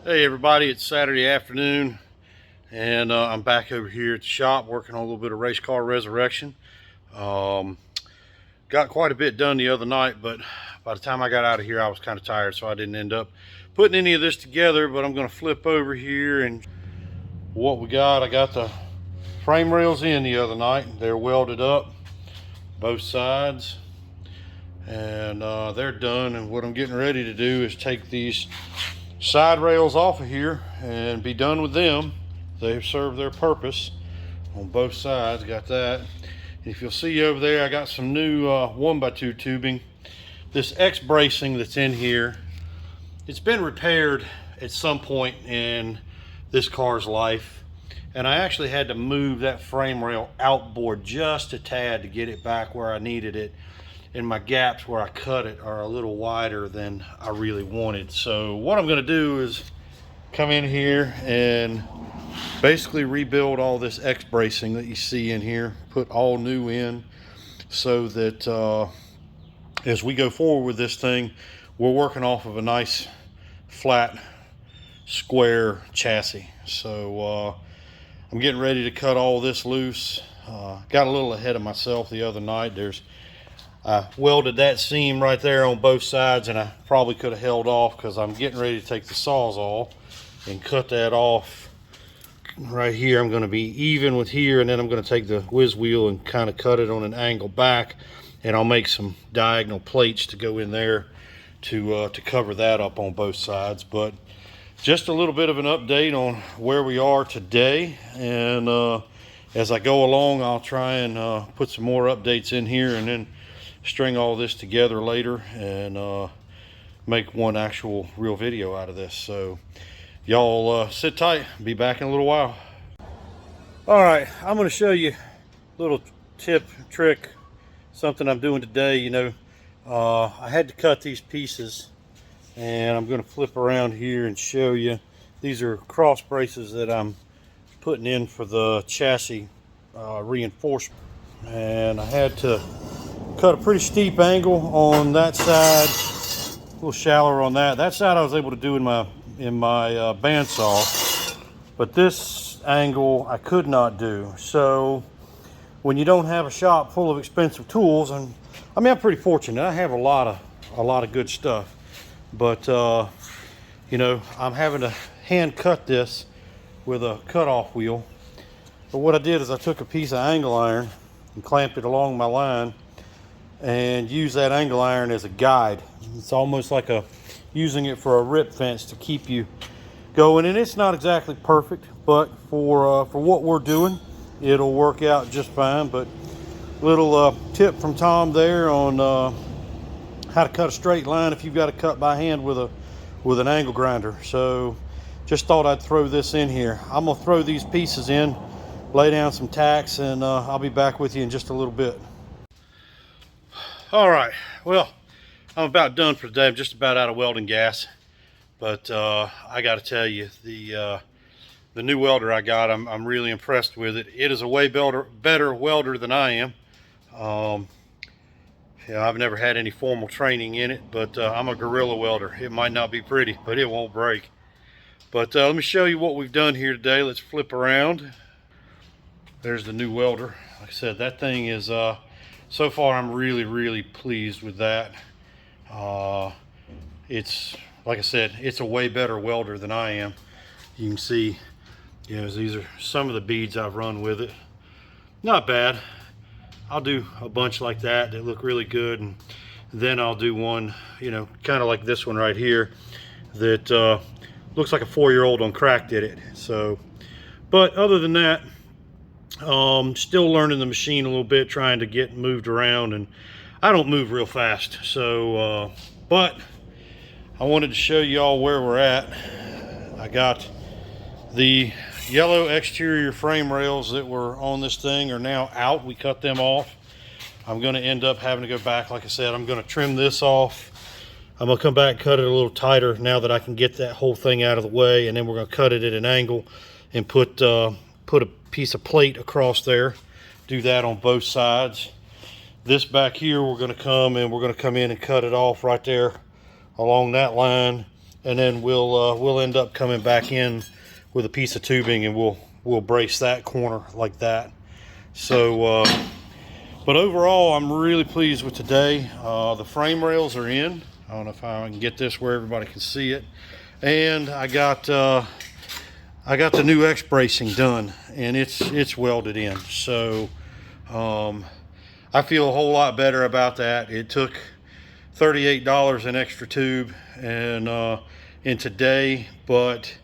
Hey everybody, it's Saturday afternoon and I'm back over here at the shop working on a little bit of race car resurrection. Got quite a bit done the other night, but by the time I got out of here I was kind of tired, so I didn't end up putting any of this together. But I'm going to flip over here and what we got. I got the frame rails in the other night. They're welded up both sides and they're done, and what I'm getting ready to do is take these side rails off of here and be done with them. They've served their purpose on both sides. Got that. If you'll see over there, I got some new 1x2 tubing. This X bracing that's in here, it's been repaired at some point in this car's life, and I actually had to move that frame rail outboard just a tad to get it back where I needed it, and my gaps where I cut it are a little wider than I really wanted. So what I'm going to do is come in here and basically rebuild all this X bracing that you see in here, put all new in, so that as we go forward with this thing, we're working off of a nice flat square chassis. So I'm getting ready to cut all this loose. Got a little ahead of myself the other night. I welded that seam right there on both sides, and I probably could have held off because I'm getting ready to take the sawzall and cut that off right here. I'm going to be even with here, and then I'm going to take the whiz wheel and kind of cut it on an angle back, and I'll make some diagonal plates to go in there to cover that up on both sides. But just a little bit of an update on where we are today, and as I go along I'll try and put some more updates in here and then string all this together later and make one actual real video out of this. So y'all sit tight, be back in a little while. All right, I'm going to show you a little tip, trick, something I'm doing today. I had to cut these pieces, and I'm going to flip around here and show you. These are cross braces that I'm putting in for the chassis reinforcement, and I had to cut a pretty steep angle on that side, a little shallower on that. That side I was able to do in my bandsaw, but this angle I could not do. So when you don't have a shop full of expensive tools, and I mean I'm pretty fortunate, I have a lot of good stuff, but I'm having to hand cut this with a cutoff wheel. But what I did is I took a piece of angle iron and clamped it along my line and use that angle iron as a guide. It's almost like using it for a rip fence to keep you going. And it's not exactly perfect, but for what we're doing, it'll work out just fine. But little tip from Tom there on how to cut a straight line if you've got to cut by hand with an angle grinder. So just thought I'd throw this in here. I'm gonna throw these pieces in, lay down some tacks, and I'll be back with you in just a little bit. All right, well, I'm about done for today. I'm just about out of welding gas, but I got to tell you, the new welder I got, I'm really impressed with it. It is a way better welder than I am. I've never had any formal training in it, but I'm a guerrilla welder. It might not be pretty, but it won't break. But let me show you what we've done here today. Let's flip around. There's the new welder. Like I said, that thing is so far I'm really pleased with that. It's, like I said, it's a way better welder than I am. You can see, these are some of the beads I've run with it. Not bad. I'll do a bunch like that look really good, and then I'll do one, kind of like this one right here that looks like a 4-year-old on crack did it. So, but other than that, still learning the machine a little bit, trying to get moved around, and I don't move real fast. So but I wanted to show you all where we're at. I got the yellow exterior frame rails that were on this thing are now out. We cut them off. I'm going to end up having to go back. Like I said, I'm going to trim this off. I'm going to come back and cut it a little tighter now that I can get that whole thing out of the way, and then we're going to cut it at an angle and put a piece of plate across there. Do that on both sides. This back here, we're going to come in and cut it off right there along that line and then we'll end up coming back in with a piece of tubing, and we'll brace that corner like that. So but overall, I'm really pleased with today. The frame rails are in. I don't know if I can get this where everybody can see it, and I got the new X bracing done, and it's welded in. So I feel a whole lot better about that. It took $38 an extra tube and in today, but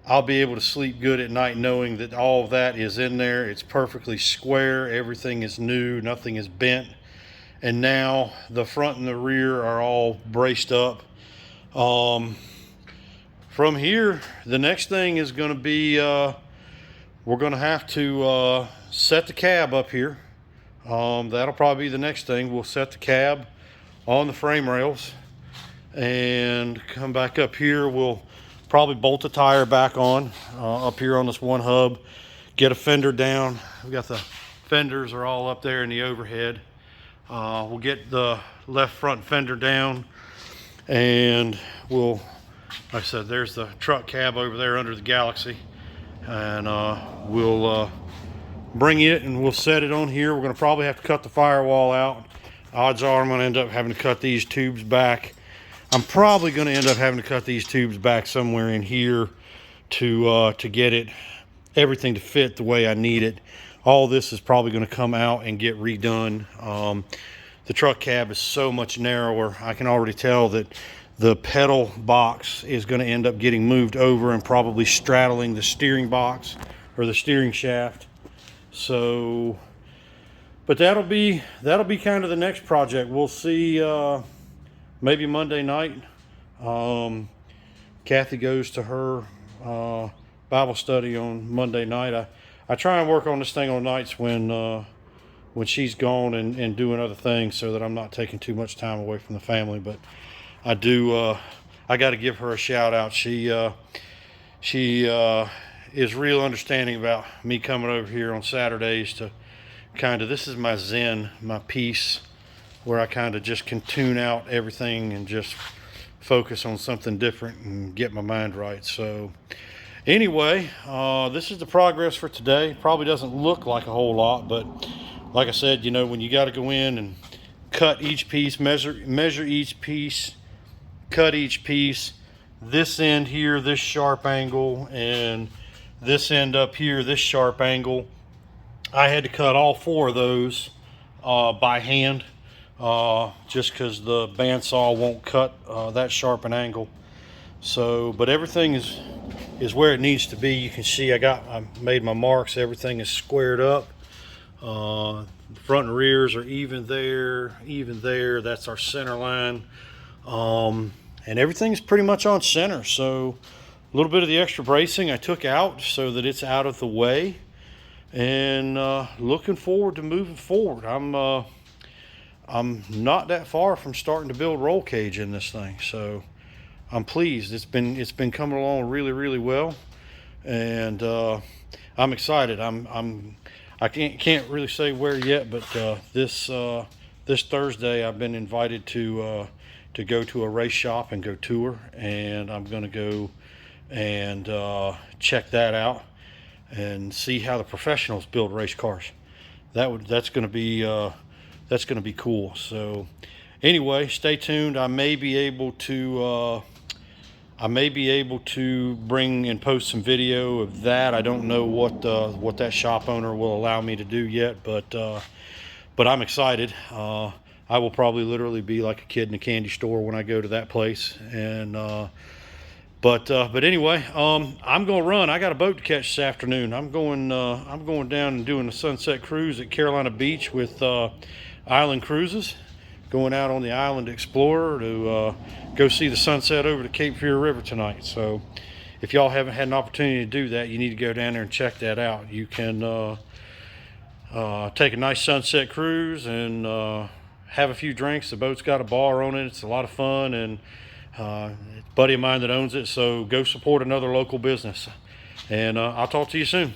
I'll be able to sleep good at night knowing that all of that is in there. It's perfectly square. Everything is new. Nothing is bent. And now the front and the rear are all braced up. From here, the next thing is going to be we're going to have to set the cab up here. That'll probably be the next thing. We'll set the cab on the frame rails and come back up here. We'll probably bolt the tire back on up here on this one hub, get a fender down. We got the fenders are all up there in the overhead. We'll get the left front fender down, and we'll, like I said, there's the truck cab over there under the Galaxy, and we'll bring it and we'll set it on here. We're going to probably have to cut the firewall out. Odds are I'm going to end up having to cut these tubes back. I'm probably going to end up having to cut these tubes back somewhere in here to get everything to fit the way I need it. All this is probably going to come out and get redone. The truck cab is so much narrower. I can already tell that the pedal box is going to end up getting moved over and probably straddling the steering box or the steering shaft. So, but that'll be kind of the next project. We'll see. Maybe Monday night. Kathy goes to her Bible study on Monday night. I try and work on this thing on nights when she's gone and doing other things, so that I'm not taking too much time away from the family. But I do. I got to give her a shout out. She is real understanding about me coming over here on Saturdays to kind of, this is my zen, my peace, where I kind of just can tune out everything and just focus on something different and get my mind right. So anyway, this is the progress for today. Probably doesn't look like a whole lot, but like I said, you know, when you got to go in and cut each piece, measure each piece, cut each piece, this end here, this sharp angle, and this end up here, this sharp angle, I had to cut all 4 of those by hand. Just because the bandsaw won't cut that sharp an angle. So, but everything is where it needs to be. You can see I made my marks. Everything is squared up. The front and rears are even there, even there. That's our center line. And everything's pretty much on center. So a little bit of the extra bracing I took out so that it's out of the way. And looking forward to moving forward. I'm not that far from starting to build roll cage in this thing, so I'm pleased. It's been coming along really, really well, and I'm excited. I can't really say where yet, but this Thursday I've been invited to go to a race shop and go tour, and I'm going to go and check that out and see how the professionals build race cars. That's going to be cool. So anyway, stay tuned. I may be able to bring and post some video of that. I don't know what that shop owner will allow me to do yet, but I'm excited. I will probably literally be like a kid in a candy store when I go to that place. And but anyway, I'm gonna run. I got a boat to catch this afternoon. I'm going down and doing a sunset cruise at Carolina Beach with Island Cruises, going out on the Island Explorer to go see the sunset over the Cape Fear River tonight. So if y'all haven't had an opportunity to do that, you need to go down there and check that out. You can take a nice sunset cruise and have a few drinks. The boat's got a bar on it. It's a lot of fun, and a buddy of mine that owns it. So go support another local business, and I'll talk to you soon.